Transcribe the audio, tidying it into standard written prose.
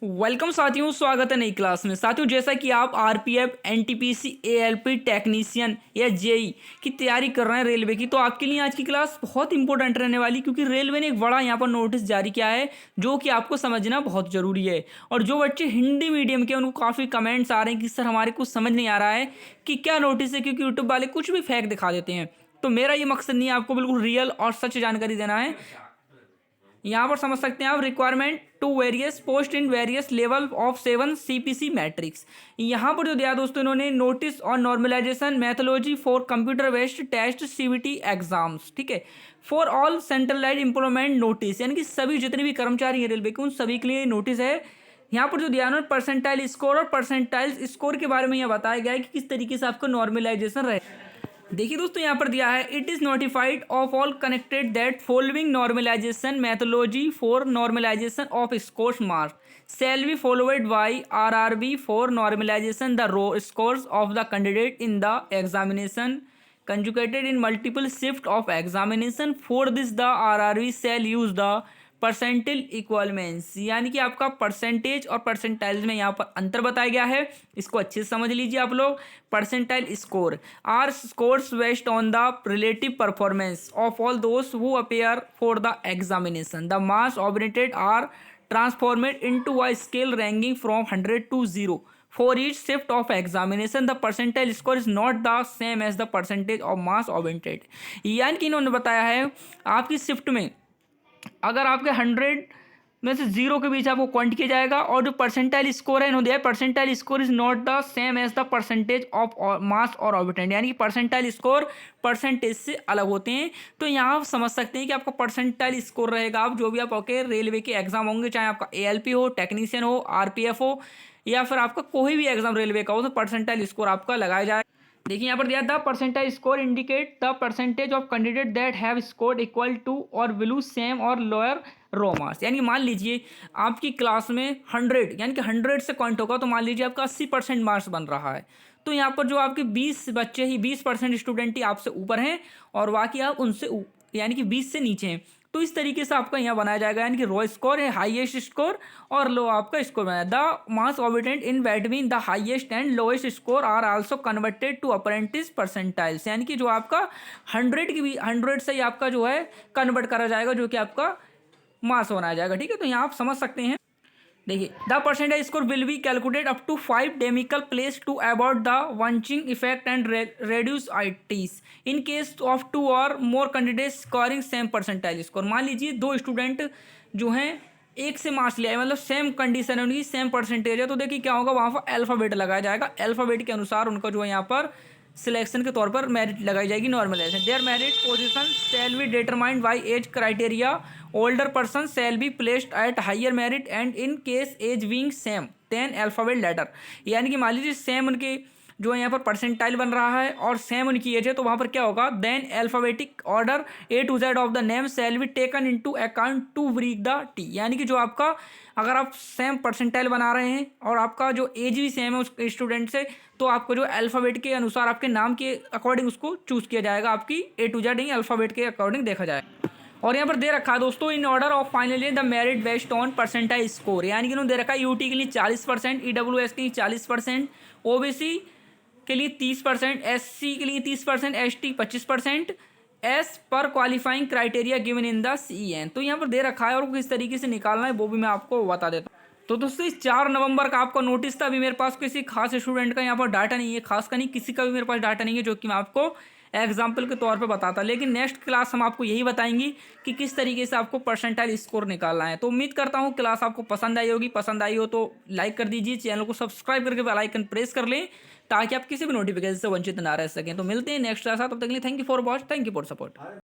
Welcome साथियों, स्वागत है नई क्लास में। साथियों, जैसा कि आप आरपीएफ, एनटीपीसी, एएलपी टेक्नीशियन या जेई की तैयारी कर रहे हैं रेलवे की, तो आपके लिए आज की क्लास बहुत इंपॉर्टेंट रहने वाली, क्योंकि रेलवे ने एक बड़ा यहाँ पर नोटिस जारी किया है जो कि आपको समझना बहुत ज़रूरी है। और जो बच्चे हिंदी मीडियम के, उनको काफ़ी कमेंट्स आ रहे हैं कि सर हमारे कुछ समझ नहीं आ रहा है कि क्या नोटिस है, क्योंकि यूट्यूब वाले कुछ भी फेक दिखा देते हैं। तो मेरा ये मकसद नहीं है, आपको बिल्कुल रियल और सच जानकारी देना है। यहाँ पर समझ सकते हैं आप, requirement to various post in various level of 7 CPC matrix. यहाँ पर जो दिया दोस्तों, इन्होंने नोटिस और normalisation methodology for computer based test CBT exams, ठीक है, for all centralise employment notice, यानी कि सभी जितने भी कर्मचारी हैं रेलवे के, उन सभी के लिए नोटिस है। यहाँ पर जो दिया उन्होंने परसेंटाइल स्कोर और परसेंटाइल स्कोर के बारे में यह बताया गया है कि किस तरीके से आपका नॉर्मलाइजेशन रहे। देखिए दोस्तों, यहाँ पर दिया है, it is notified of all connected that following normalisation methodology for normalisation of scores mark shall be followed by RRB for normalization the raw scores of the candidate in the examination conjugated in multiple shift of examination. For this the RRB shall use the percentage equivalence, यानी कि आपका percentage और percentile में यहाँ पर अंतर बताया गया है। इसको अच्छे से समझ लीजिए आप लोग। Percentile score are scores based on the relative performance of all those who appear for the examination. The marks obtained are transformed into a scale ranking from 100 to 0 for each shift of examination. The percentile score is not the same as the percentage of mass obtained. यानी कि इन्होंने बताया है, आपकी shift में अगर आपके 100 में से 0 के बीच आपको क्वांट किया जाएगा, और जो परसेंटाइल स्कोर है इन्होंने दिया है, percentile score is not the same as the percentage of marks और ऑर्बिटेंट, यानी कि परसेंटाइल स्कोर परसेंटेज से अलग होते हैं। तो यहाँ आप समझ सकते हैं कि आपका परसेंटाइल स्कोर रहेगा, आप जो भी आपके रेलवे के एग्जाम होंगे, चाहे आपका एएलपी हो, टेक्नीशियन हो, आरपीएफ हो, या फिर आपका कोई भी एग्जाम रेलवे का हो, तो परसेंटाइल स्कोर आपका लगाया जाए। देखिए यहाँ पर दिया, the percentile score indicate the percentage of candidate that have scored equal to or below same or lower raw marks. यानी मान लीजिए आपकी क्लास में 100, यानी कि 100 से काउंट होगा, तो मान लीजिए आपका 80% मार्क्स बन रहा है। तो यहाँ पर जो आपके 20 बच्चे ही, 20% स्टूडेंट ही आपसे ऊपर हैं, और बाकी आप उनसे यानी कि 20 से नीचे हैं। तो इस तरीके से आपका यहाँ बनाया जाएगा, यानी कि रो स्कोर है हाईएस्ट स्कोर, और लो आपका स्कोर बनाया। The marks obtained in between the highest and lowest score are also converted to अप्रेंटिस परसेंटाइल्स, यानी कि जो आपका 100 की भी 100 से ही आपका जो है कन्वर्ट करा जाएगा, जो कि आपका मास बनाया जाएगा। ठीक है, तो यहाँ आप समझ सकते हैं। देखिए, the percentage score will be calculate up to 5 decimal place to avoid the bunching effect and reduce ties in case of 2 or more candidate scoring same percentile score. मान लीजिए 2 स्टूडेंट जो हैं एक से मार्क्स ले आए, मतलब सेम कंडीशन है उनकी, सेम परसेंटेज है, तो देखिए क्या होगा, वहाँ पर अल्फाबेट लगाया जाएगा। अल्फाबेट के अनुसार उनका जो है यहाँ पर सिलेक्शन के तौर पर मेरिट लगाई जाएगी, normalisation. Their merit position shall be determined by age criteria. Older person shall be placed at higher merit and in case age being same then alphabet letter. यानी कि मान लीजिए सेम उनके जो है यहाँ पर परसेंटाइल बन रहा है और सेम उनकी एज है, तो वहाँ पर क्या होगा, then alphabetic order A to Z of the name shall be taken into account to break the tie. यानी कि जो आपका, अगर आप सेम परसेंटाइल बना रहे हैं और आपका जो एज भी सेम है उस स्टूडेंट से, तो आपको जो अल्फ़ाबेट के अनुसार आपके नाम के अकॉर्डिंग उसको चूज़ किया जाएगा, आपकी A to Z he alphabet के अकॉर्डिंग देखा जाएगा। और यहाँ पर दे रखा है दोस्तों, in order of finally the merit based on percentile score, यानी कि उन्होंने दे रखा है यूटी के लिए 40%, ईडब्ल्यूएस के लिए 40%, ओबीसी के लिए 30%, एससी के लिए 30%, एसटी 25%, एस पर qualifying criteria given in the CN. तो यहाँ पर दे रखा है, और किस तरीके से निकालना है वो भी मैं आपको बता देता हूँ। तो दोस्तों, इस 4 नवंबर का आपका नोटिस था। अभी मेरे पास किसी खास स्टूडेंट का यहाँ पर डाटा नहीं है, खास का नहीं, किसी का भी मेरे पास डाटा नहीं है जो कि मैं आपको एग्जाम्पल के तौर पे बताता। लेकिन नेक्स्ट क्लास हम आपको यही बताएंगे कि किस तरीके से आपको परसेंटाइल स्कोर निकालना है। तो उम्मीद करता हूँ क्लास आपको पसंद आई होगी। पसंद आई हो तो लाइक कर दीजिए, चैनल को सब्सक्राइब करके बेल आइकन प्रेस कर लें, ताकि आप किसी भी नोटिफिकेशन से वंचित ना रह सकें। तो मिलते हैं नेक्स्ट क्लास। तब तक के लिए thank you for watch, thank you for support.